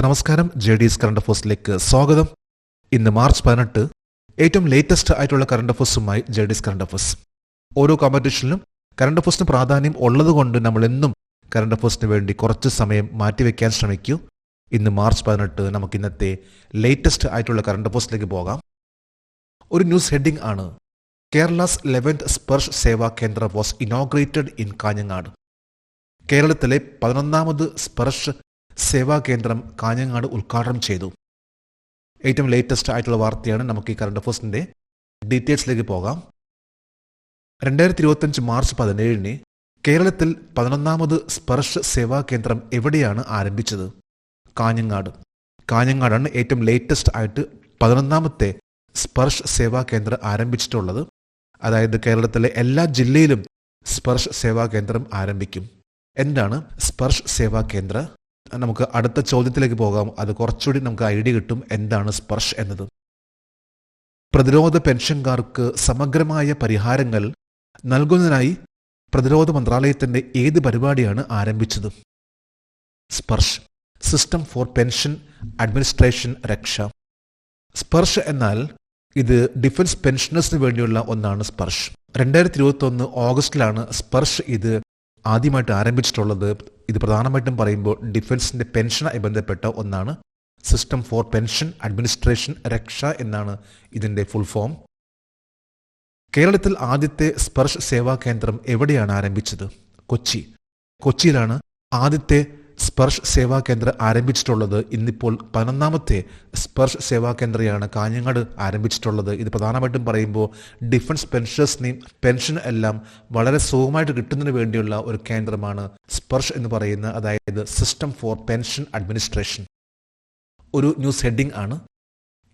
നമസ്കാരം. JD's current അഫേഴ്സിലേക്ക് സ്വാഗതം. ഇന്ന് മാർച്ച് 18, ഏറ്റവും ലേറ്റസ്റ്റ് ആയിട്ടുള്ള കറണ്ട് അഫേഴ്സുമായി JD's കറണ്ട് അഫേഴ്സ്. ഓരോ കോമ്പറ്റീഷനിലും കറണ്ട് അഫേഴ്സിന് പ്രാധാന്യം ഉള്ളതുകൊണ്ട് നമ്മൾ എന്നും കറണ്ട് അഫേഴ്സിന് വേണ്ടി കുറച്ച് സമയം മാറ്റിവെക്കാൻ ശ്രമിക്കൂ. ഇന്ന് മാർച്ച് 18 നമുക്ക് ഇന്നത്തെ ലേറ്റസ്റ്റ് ആയിട്ടുള്ള കറണ്ട് അഫേഴ്സിലേക്ക് പോകാം. ഒരു ന്യൂസ് ഹെഡിംഗ് ആണ്: കേരളാസ് 11th സ്പർശ് സേവാ കേന്ദ്ര വാസ് ഇനോഗ്രേറ്റഡ് ഇൻ കാഞ്ഞങ്ങാട്. കേരളത്തിലെ 11ാമത് സ്പർശ് സേവാ കേന്ദ്രം കാഞ്ഞങ്ങാട് ഉദ്ഘാടനം ചെയ്തു. ഏറ്റവും ലേറ്റസ്റ്റ് ആയിട്ടുള്ള വാർത്തയാണ്. നമുക്ക് ഈ കറണ്ട് അഫേഴ്സിന്റെ ഡീറ്റെയിൽസിലേക്ക് പോകാം. 2025 മാർച്ച് 17 കേരളത്തിൽ 11ാമത് സ്പർശ് സേവാ കേന്ദ്രം എവിടെയാണ് ആരംഭിച്ചത്? കാഞ്ഞങ്ങാട്. കാഞ്ഞങ്ങാടാണ് ഏറ്റവും ലേറ്റസ്റ്റ് ആയിട്ട് 11ാമത്തെ സ്പർശ് സേവാ കേന്ദ്രം ആരംഭിച്ചിട്ടുള്ളത്. അതായത് കേരളത്തിലെ എല്ലാ ജില്ലയിലും സ്പർശ് സേവാ കേന്ദ്രം ആരംഭിക്കും. എന്താണ് സ്പർശ് സേവാ കേന്ദ്ര? നമുക്ക് അടുത്ത ചോദ്യത്തിലേക്ക് പോകാം. അത് കുറച്ചുകൂടി നമുക്ക് ഐഡിയ കിട്ടും എന്താണ് സ്പർശ് എന്നത്. പ്രതിരോധ പെൻഷൻകാർക്ക് സമഗ്രമായ പരിഹാരങ്ങൾ നൽകുന്നതിനായി പ്രതിരോധ മന്ത്രാലയത്തിന്റെ ഏത് പരിപാടിയാണ് ആരംഭിച്ചത്? Sparsh, system for pension administration രക്ഷ. സ്പർശ് എന്നാൽ ഇത് ഡിഫൻസ് പെൻഷനേഴ്സിന് വേണ്ടിയുള്ള ഒന്നാണ്. സ്പർശ് 2021 ഓഗസ്റ്റിലാണ് സ്പർശ് ഇത് ആദ്യമായിട്ട് ആരംഭിച്ചിട്ടുള്ളത്. ഇത് പ്രധാനമായിട്ടും പറയുമ്പോൾ ഡിഫൻസിന്റെ പെൻഷനുമായി ബന്ധപ്പെട്ട ഒന്നാണ്. സിസ്റ്റം ഫോർ പെൻഷൻ അഡ്മിനിസ്ട്രേഷൻ രക്ഷ എന്നാണ് ഇതിന്റെ ഫുൾ ഫോം. കേരളത്തിൽ ആദ്യത്തെ സ്പർശ് സേവാ കേന്ദ്രം എവിടെയാണ് ആരംഭിച്ചത്? കൊച്ചി. കൊച്ചിയിലാണ് ആദ്യത്തെ സ്പർശ് സേവാ കേന്ദ്രം ആരംഭിച്ചിട്ടുള്ളത്. ഇന്നിപ്പോൾ 11ാമത്തെ സ്പർശ് സേവാ കേന്ദ്രയാണ് കാഞ്ഞങ്ങാട് ആരംഭിച്ചിട്ടുള്ളത്. ഇത് പ്രധാനമായിട്ടും പറയുമ്പോൾ ഡിഫൻസ് പെൻഷനേഴ്സിനെയും പെൻഷൻ എല്ലാം വളരെ സുഖമായിട്ട് കിട്ടുന്നതിന് വേണ്ടിയുള്ള ഒരു കേന്ദ്രമാണ് സ്പർശ് എന്ന് പറയുന്നത്. അതായത് സിസ്റ്റം ഫോർ പെൻഷൻ അഡ്മിനിസ്ട്രേഷൻ. ഒരു ന്യൂസ് ഹെഡിംഗ് ആണ്: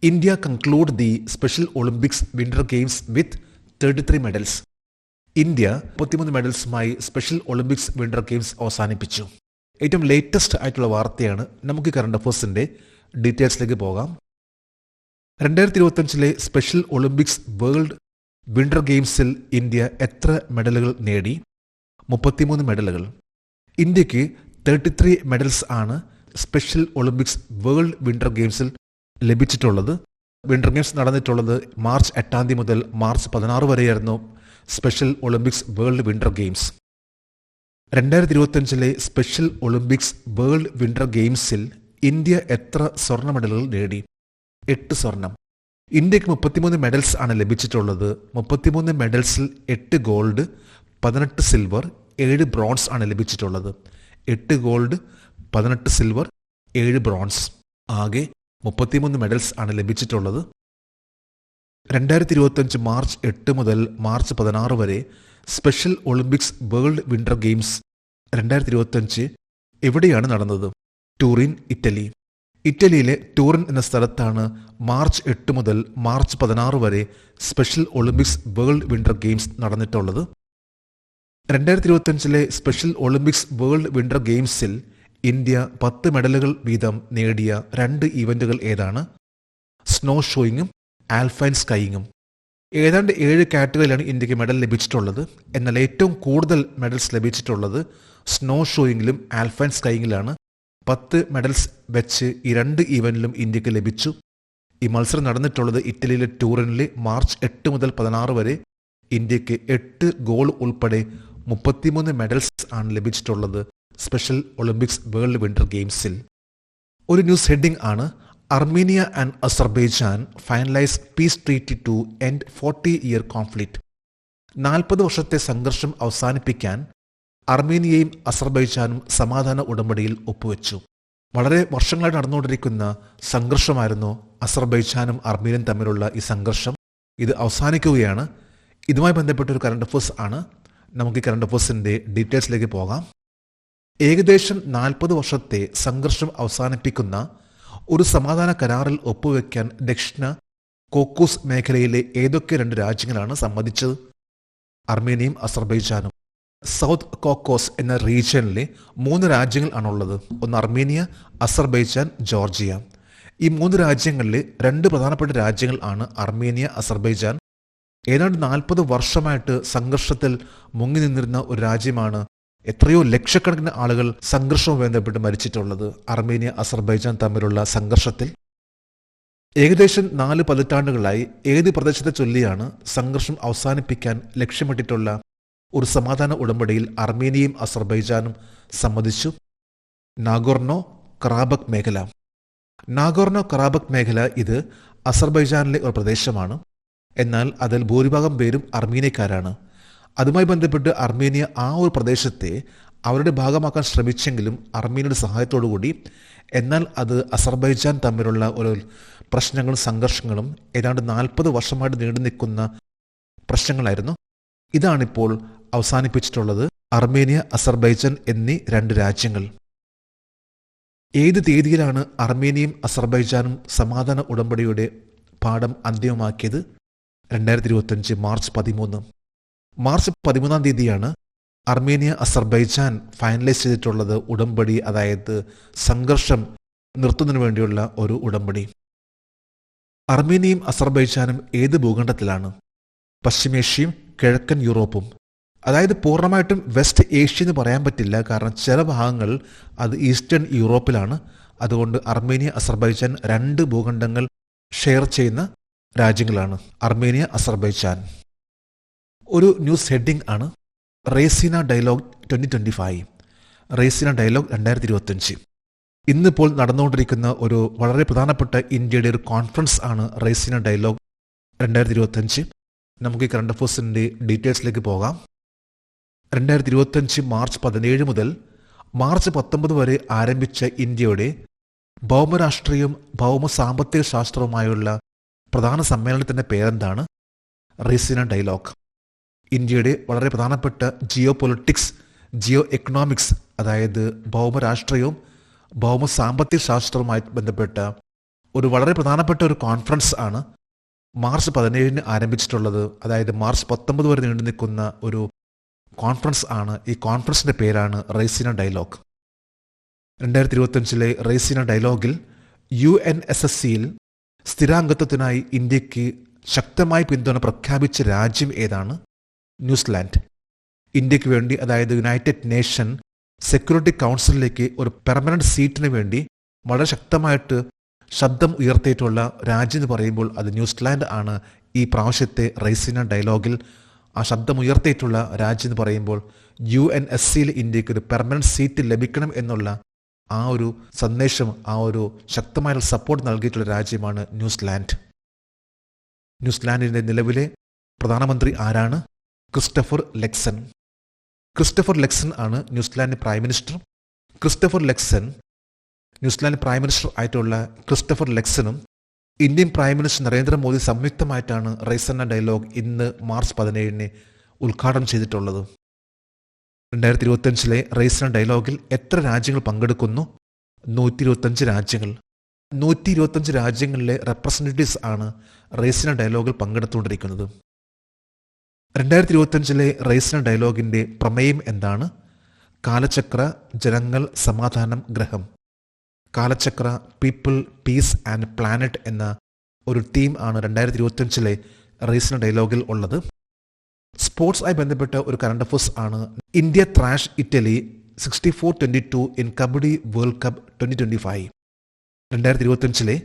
India conclude the special Olympics winter games with 33 medals. India 33 മെഡൽസുമായി സ്പെഷ്യൽ ഒളിമ്പിക്സ് വിന്റർ ഗെയിംസ് അവസാനിപ്പിച്ചു. ഏറ്റവും ലേറ്റസ്റ്റ് ആയിട്ടുള്ള വാർത്തയാണ്. നമുക്ക് കറണ്ട് അഫേഴ്സിന്റെ ഡീറ്റെയിൽസിലേക്ക് പോകാം. 2025 സ്പെഷ്യൽ ഒളിമ്പിക്സ് വേൾഡ് വിന്റർ ഗെയിംസിൽ ഇന്ത്യ എത്ര മെഡലുകൾ നേടി? 33 മെഡലുകൾ. ഇന്ത്യക്ക് 33 മെഡൽസ് ആണ് സ്പെഷ്യൽ ഒളിമ്പിക്സ് വേൾഡ് വിന്റർ ഗെയിംസിൽ ലഭിച്ചിട്ടുള്ളത്. വിന്റർ ഗെയിംസ് നടന്നിട്ടുള്ളത് മാർച്ച് 8 മുതൽ മാർച്ച് 16 വരെയായിരുന്നു special Olympics world winter games. 2025 special Olympics world winter ഗെയിംസിൽ ഇന്ത്യ എത്ര സ്വർണ്ണ മെഡലുകൾ നേടി? 8 സ്വർണം. ഇന്ത്യക്ക് 33 മെഡൽസ് ആണ് ലഭിച്ചിട്ടുള്ളത്. 33 മെഡൽസിൽ 8 ഗോൾഡ്, 18 സിൽവർ, 7 ബ്രോൺസ് ആണ് ലഭിച്ചിട്ടുള്ളത്. 8 ഗോൾഡ്, 18 സിൽവർ, 7 ബ്രോൺസ്. ആകെ 33 മെഡൽസ് ആണ് ലഭിച്ചിട്ടുള്ളത്. 2025 മാർച്ച് 8 മുതൽ മാർച്ച് 16 വരെ special Olympics world winter games 2025 എവിടെയാണ് നടന്നത്? Turin, Italy. ഇറ്റലിയിലെ ടൂറിൻ എന്ന സ്ഥലത്താണ് മാർച്ച് 8 മുതൽ മാർച്ച് 16 വരെ special Olympics world winter games നടന്നിട്ടുള്ളത്. 2025 സ്പെഷ്യൽ ഒളിമ്പിക്സ് വേൾഡ് വിന്റർ ഗെയിംസിൽ ഇന്ത്യ 10 മെഡലുകൾ വീതം നേടിയ 2 ഇവന്റുകൾ ഏതാണ്? സ്നോ ഷോയിങ്ങും ആൽഫൈൻ സ്കൈയിങ്ങും. ഏതാണ്ട് 7 കാറ്റഗറിയിലാണ് ഇന്ത്യക്ക് മെഡൽ ലഭിച്ചിട്ടുള്ളത്. എന്നാൽ ഏറ്റവും കൂടുതൽ മെഡൽസ് ലഭിച്ചിട്ടുള്ളത് സ്നോ ഷോയിങ്ങിലും ആൽഫൈൻ സ്കൈയിങ്ങിലാണ്. 10 മെഡൽസ് വെച്ച് ഈ 2 ഇവന്റിലും ഇന്ത്യക്ക് ലഭിച്ചു. ഈ മത്സരം നടന്നിട്ടുള്ളത് ഇറ്റലിയിലെ ടൂറിനിൽ മാർച്ച് 8 മുതൽ 16 വരെ. ഇന്ത്യക്ക് 8 ഗോൾ ഉൾപ്പെടെ 33 മെഡൽസ് ആണ് ലഭിച്ചിട്ടുള്ളത് സ്പെഷ്യൽ ഒളിമ്പിക്സ് വേൾഡ് വിന്റർ ഗെയിംസിൽ. ഒരു ന്യൂസ് ഹെഡിംഗ് ആണ്: Armenia and Azerbaijan finalize peace treaty to end 40-year conflict. 40 വർഷത്തെ സംഘർഷം അവസാനിപ്പിക്കാൻ അർമീനിയയും അസർബൈജാനും സമാധാന ഉടമ്പടിയിൽ ഒപ്പുവെച്ചു. വളരെ വർഷങ്ങളായി നടന്നുകൊണ്ടിരിക്കുന്ന സംഘർഷമായിരുന്നു അസർബൈജാനും അർമീനിയയും തമ്മിലുള്ള ഈ സംഘർഷം. ഇത് അവസാനിക്കുകയാണ്. ഇതുമായി ബന്ധപ്പെട്ട ഒരു കറണ്ട് അഫേഴ്സ് ആണ്. നമുക്ക് ഈ കറണ്ട് അഫേഴ്സിന്റെ ഡീറ്റെയിൽസിലേക്ക് പോകാം. ഏകദേശം 40 വർഷത്തെ സംഘർഷം അവസാനിപ്പിക്കുന്ന ഒരു സമാധാന കരാറിൽ ഒപ്പുവെക്കാൻ ദക്ഷിണ കോക്കൂസ് മേഖലയിലെ ഏതൊക്കെ 2 രാജ്യങ്ങളാണ് സമ്മതിച്ചത്? അർമേനിയയും അസർബൈജാനും. സൗത്ത് കോക്കോസ് എന്ന റീജിയനിലെ 3 രാജ്യങ്ങൾ ആണുള്ളത്. ഒന്ന് അർമേനിയ, അസർബൈജാൻ, ജോർജിയ. ഈ 3 രാജ്യങ്ങളിലെ 2 പ്രധാനപ്പെട്ട രാജ്യങ്ങൾ ആണ് അർമേനിയ, അസർബൈജാൻ. ഏതാണ്ട് 40 വർഷമായിട്ട് സംഘർഷത്തിൽ മുങ്ങി നിന്നിരുന്ന ഒരു രാജ്യമാണ് എത്രയോ ലക്ഷക്കണക്കിന് ആളുകൾ സംഘർഷവുമായി ബന്ധപ്പെട്ട് മരിച്ചിട്ടുള്ളത്. അർമേനിയ അസർബൈജാൻ തമ്മിലുള്ള സംഘർഷത്തിൽ ഏകദേശം 4 പതിറ്റാണ്ടുകളായി ഏത് പ്രദേശത്തെ ചൊല്ലിയാണ് സംഘർഷം അവസാനിപ്പിക്കാൻ ലക്ഷ്യമിട്ടിട്ടുള്ള ഒരു സമാധാന ഉടമ്പടിയിൽ അർമേനിയയും അസർബൈജാനും സമ്മതിച്ചു. നാഗോർണോ കറാബക് മേഖല. നാഗോർണോ കറാബക് മേഖല ഇത് അസർബൈജാനിലെ ഒരു പ്രദേശമാണ്. എന്നാൽ അതിൽ ഭൂരിഭാഗം പേരും അർമീനിയക്കാരാണ്. അതുമായി ബന്ധപ്പെട്ട് അർമേനിയ ആ ഒരു പ്രദേശത്തെ അവരുടെ ഭാഗമാക്കാൻ ശ്രമിച്ചെങ്കിലും അർമേനിയയുടെ സഹായത്തോടുകൂടി. എന്നാൽ അത് അസർബൈജാൻ തമ്മിലുള്ള ഒരു പ്രശ്നങ്ങളും സംഘർഷങ്ങളും ഏതാണ്ട് 40 വർഷമായിട്ട് നീണ്ടു നിൽക്കുന്ന പ്രശ്നങ്ങളായിരുന്നു. ഇതാണിപ്പോൾ അവസാനിപ്പിച്ചിട്ടുള്ളത് അർമേനിയ, അസർബൈജാൻ എന്നീ 2 രാജ്യങ്ങൾ. ഏത് തീയതിയിലാണ് അർമേനിയയും അസർബൈജാനും സമാധാന ഉടമ്പടിയുടെ പാഠം അന്തിമമാക്കിയത്? 2025 മാർച്ച് 13. മാർച്ച് 13 തീയതിയാണ് അർമേനിയ അസർബൈജാൻ ഫൈനലൈസ് ചെയ്തിട്ടുള്ളത് ഉടമ്പടി, അതായത് സംഘർഷം നിർത്തുന്നതിന് വേണ്ടിയുള്ള ഒരു ഉടമ്പടി. അർമേനിയയും അസർബൈജാനും ഏത് ഭൂഖണ്ഡത്തിലാണ്? പശ്ചിമേഷ്യയും കിഴക്കൻ യൂറോപ്പും. അതായത് പൂർണ്ണമായിട്ടും വെസ്റ്റ് ഏഷ്യ എന്ന് പറയാൻ പറ്റില്ല, കാരണം ചില ഭാഗങ്ങൾ അത് ഈസ്റ്റേൺ യൂറോപ്പിലാണ്. അതുകൊണ്ട് അർമേനിയ അസർബൈജാൻ 2 ഭൂഖണ്ഡങ്ങൾ ഷെയർ ചെയ്യുന്ന രാജ്യങ്ങളാണ് അർമേനിയ, അസർബൈജാൻ. ഒരു ന്യൂസ് ഹെഡിംഗ് ആണ് റേസിന ഡയലോഗ് 2025. റേസിന ഡയലോഗ് 2025. ഇന്നിപ്പോൾ നടന്നുകൊണ്ടിരിക്കുന്ന ഒരു വളരെ പ്രധാനപ്പെട്ട ഇന്ത്യയുടെ ഒരു കോൺഫറൻസ് ആണ് റേസിന ഡയലോഗ് 2025. നമുക്ക് ഈ കറണ്ട് അഫയേഴ്സിൻ്റെ ഡീറ്റെയിൽസിലേക്ക് പോകാം. 2025 മാർച്ച് 17 മുതൽ മാർച്ച് 19 വരെ ആരംഭിച്ച ഇന്ത്യയുടെ ഭൗമരാഷ്ട്രീയവും ഭൗമ സാമ്പത്തിക ശാസ്ത്രവുമായുള്ള പ്രധാന സമ്മേളനത്തിൻ്റെ പേരെന്താണ്? റേസിന ഡയലോഗ്. ഇന്ത്യയുടെ വളരെ പ്രധാനപ്പെട്ട ജിയോ പൊളിറ്റിക്സ്, ജിയോ എക്കണോമിക്സ്, അതായത് ഭൗമരാഷ്ട്രീയവും ഭൗമ സാമ്പത്തിക ശാസ്ത്രവുമായി ബന്ധപ്പെട്ട ഒരു വളരെ പ്രധാനപ്പെട്ട ഒരു കോൺഫറൻസ് ആണ് മാർച്ച് 17 ആരംഭിച്ചിട്ടുള്ളത്. അതായത് മാർച്ച് 19 വരെ നീണ്ടു നിൽക്കുന്ന ഒരു കോൺഫറൻസ് ആണ്. ഈ കോൺഫറൻസിൻ്റെ പേരാണ് റേസിന ഡയലോഗ്. 2025 റേസിന ഡയലോഗിൽ UNSSCയിൽ സ്ഥിരാംഗത്വത്തിനായി ഇന്ത്യക്ക് ശക്തമായി പിന്തുണ പ്രഖ്യാപിച്ച രാജ്യം ഏതാണ്? ന്യൂസിലാൻഡ്. ഇന്ത്യക്ക് വേണ്ടി, അതായത് യുണൈറ്റഡ് നേഷൻ സെക്യൂരിറ്റി കൗൺസിലിലേക്ക് ഒരു പെർമനന്റ് സീറ്റിന് വേണ്ടി വളരെ ശക്തമായിട്ട് ശബ്ദം ഉയർത്തിയിട്ടുള്ള രാജ്യം എന്ന് പറയുമ്പോൾ അത് ന്യൂസിലാൻഡ് ആണ്. ഈ പ്രാവശ്യത്തെ റേസിന ഡയലോഗിൽ ആ ശബ്ദം ഉയർത്തിയിട്ടുള്ള രാജ്യം എന്ന് പറയുമ്പോൾ UNSCയിൽ ഇന്ത്യക്ക് ഒരു പെർമനന്റ് സീറ്റ് ലഭിക്കണം എന്നുള്ള ആ ഒരു സന്ദേശം, ആ ഒരു ശക്തമായ സപ്പോർട്ട് നൽകിയിട്ടുള്ള രാജ്യമാണ് ന്യൂസിലാൻഡ്. ന്യൂസിലാൻഡിൻ്റെ നിലവിലെ പ്രധാനമന്ത്രി ആരാണ്? ക്രിസ്റ്റഫർ ലെക്സൺ. ക്രിസ്റ്റഫർ ലെക്സൺ ആണ് New Zealand prime minister. Christopher Luxon, New Zealand prime minister ആയിട്ടുള്ള ക്രിസ്റ്റഫർ ലെക്സണും ഇന്ത്യൻ പ്രൈം മിനിസ്റ്റർ നരേന്ദ്രമോദി സംയുക്തമായിട്ടാണ് റേസിന ഡയലോഗ് ഇന്ന് മാർച്ച് 17 ഉദ്ഘാടനം ചെയ്തിട്ടുള്ളത്. 2025 റേസിന ഡയലോഗിൽ എത്ര രാജ്യങ്ങൾ പങ്കെടുക്കുന്നു? 125 രാജ്യങ്ങൾ. 125 രാജ്യങ്ങളിലെ റെപ്രസെൻറ്റേറ്റീവ്സ് ആണ് റേസിന ഡയലോഗിൽ പങ്കെടുത്തുകൊണ്ടിരിക്കുന്നത്. 2025 റേസിന ഡയലോഗിൻ്റെ പ്രമേയം എന്താണ്? കാലചക്ര, ജനങ്ങൾ, സമാധാനം, ഗ്രഹം. കാലചക്ര, പീപ്പിൾ, പീസ് ആൻഡ് പ്ലാനറ്റ് എന്ന ഒരു തീം ആണ് 2025 റേസിന ഡയലോഗിൽ ഉള്ളത്. സ്പോർട്സുമായി ബന്ധപ്പെട്ട ഒരു കറണ്ട് അഫയേഴ്സ് ആണ്. India thrash Italy 64-22 in kabaddi world cup 2025. 2025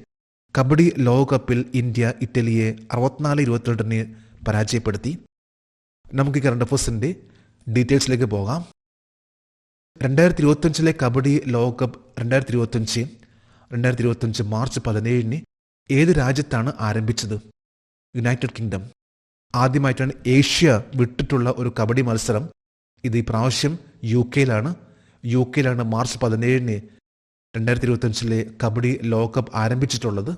kabaddi ലോകകപ്പിൽ ഇന്ത്യ ഇറ്റലിയെ 64-22 പരാജയപ്പെടുത്തി. നമുക്ക് ഈ കറണ്ട് അഫയേഴ്സിൻ്റെ ഡീറ്റെയിൽസിലേക്ക് പോകാം. 2025 കബഡി ലോകകപ്പ് 2025 മാർച്ച് 17 ഏത് രാജ്യത്താണ് ആരംഭിച്ചത്? United kingdom. ആദ്യമായിട്ടാണ് ഏഷ്യ വിട്ടിട്ടുള്ള ഒരു കബഡി മത്സരം. ഇത് ഈ പ്രാവശ്യം യു കെയിലാണ് മാർച്ച് 17 2025 കബഡി ലോകകപ്പ് ആരംഭിച്ചിട്ടുള്ളത്.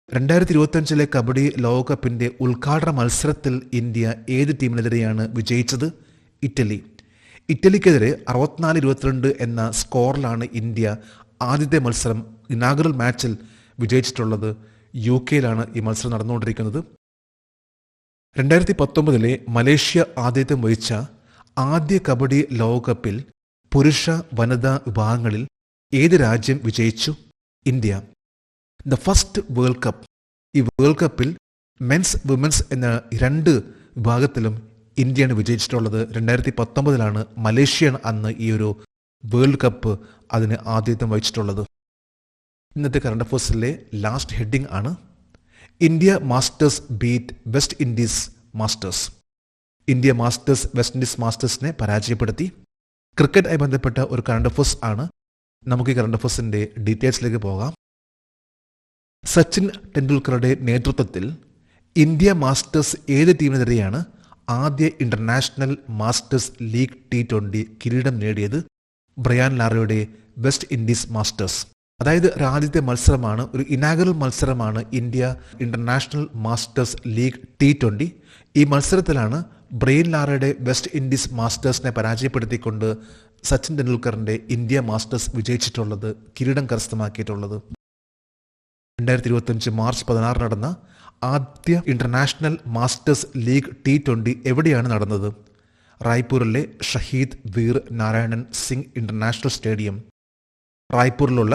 2025 കബഡി ലോകകപ്പിൻ്റെ ഉദ്ഘാടന മത്സരത്തിൽ ഇന്ത്യ ഏത് ടീമിനെതിരെയാണ് വിജയിച്ചത്? ഇറ്റലിക്കെതിരെ 64-22 എന്ന സ്കോറിലാണ് ഇന്ത്യ ആദ്യത്തെ മത്സരം ഇനാഗറൽ മാച്ചിൽ വിജയിച്ചിട്ടുള്ളത്. യു.കെയിലാണ് ഈ മത്സരം നടന്നുകൊണ്ടിരിക്കുന്നത്. 2019 മലേഷ്യ ആതിഥ്യം വഹിച്ച ആദ്യ കബഡി ലോകകപ്പിൽ പുരുഷ വനിതാ വിഭാഗങ്ങളിൽ ഏത് രാജ്യം വിജയിച്ചു? India. The first world cup. ഈ വേൾഡ് കപ്പിൽ മെൻസ് വിമൻസ് എന്ന 2 വിഭാഗത്തിലും ഇന്ത്യയാണ് വിജയിച്ചിട്ടുള്ളത്. 2019 മലേഷ്യയാണ് അന്ന് ഈ ഒരു വേൾഡ് കപ്പ് അതിന് ആതിഥ്യം വഹിച്ചിട്ടുള്ളത്. ഇന്നത്തെ കറണ്ട് അഫയേഴ്സിലെ ലാസ്റ്റ് ഹെഡിംഗ് ആണ് India masters beat West Indies masters. India masters West Indies മാസ്റ്റേഴ്സിനെ പരാജയപ്പെടുത്തി. ക്രിക്കറ്റുമായി ബന്ധപ്പെട്ട ഒരു കറണ്ട് അഫയേഴ്സ് ആണ്. നമുക്ക് ഈ കറണ്ട് അഫയേഴ്സിന്റെ ഡീറ്റെയിൽസിലേക്ക് പോകാം. സച്ചിൻ ടെണ്ടുൽക്കറുടെ നേതൃത്വത്തിൽ ഇന്ത്യ മാസ്റ്റേഴ്സ് ഏത് ടീമിനെതിരെയാണ് ആദ്യ ഇന്റർനാഷണൽ മാസ്റ്റേഴ്സ് ലീഗ് T20 കിരീടം നേടിയത്? ബ്രയാൻ ലാറയുടെ വെസ്റ്റ് ഇൻഡീസ് മാസ്റ്റേഴ്സ്. അതായത് ആദ്യത്തെ മത്സരമാണ്, ഒരു ഇനാഗറൽ മത്സരമാണ് India international masters league T20. ഈ മത്സരത്തിലാണ് ബ്രയാൻ ലാറയുടെ വെസ്റ്റ് ഇൻഡീസ് മാസ്റ്റേഴ്സിനെ പരാജയപ്പെടുത്തിക്കൊണ്ട് സച്ചിൻ ടെണ്ടുൽക്കറിന്റെ ഇന്ത്യ മാസ്റ്റേഴ്സ് വിജയിച്ചിട്ടുള്ളത്, കിരീടം കരസ്ഥമാക്കിയിട്ടുള്ളത്. 2025 മാർച്ച് 16 നടന്ന ആദ്യ ഇന്റർനാഷണൽ മാസ്റ്റേഴ്സ് ലീഗ് T20 എവിടെയാണ് നടന്നത്? റായ്പൂരിലെ ഷഹീദ് വീർ നാരായണൻ സിംഗ് ഇന്റർനാഷണൽ സ്റ്റേഡിയം. റായ്പൂരിലുള്ള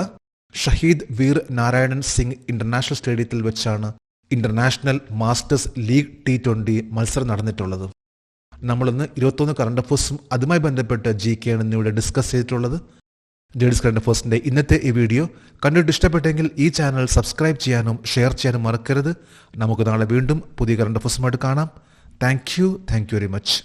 ഷഹീദ് വീർ നാരായണൻ സിംഗ് ഇന്റർനാഷണൽ സ്റ്റേഡിയത്തിൽ വെച്ചാണ് ഇന്റർനാഷണൽ മാസ്റ്റേഴ്സ് ലീഗ് T20 മത്സരം നടന്നിട്ടുള്ളത്. നമ്മളിന്ന് 21 കറണ്ട് അഫയേഴ്സും അതുമായി ബന്ധപ്പെട്ട് GK ആണ് ഇന്നിവിടെ ഡിസ്കസ് ചെയ്തിട്ടുള്ളത്. ജേഡീസ് കറണ്ട് അഫയേഴ്സിന്റെ ഇന്നത്തെ ഈ വീഡിയോ കണ്ടിട്ട് ഇഷ്ടപ്പെട്ടെങ്കിൽ ഈ ചാനൽ സബ്സ്ക്രൈബ് ചെയ്യാനും ഷെയർ ചെയ്യാനും മറക്കരുത്. നമുക്ക് നാളെ വീണ്ടും പുതിയ കറണ്ട് അഫയേഴ്സുമായിട്ട് കാണാം. Thank you very much.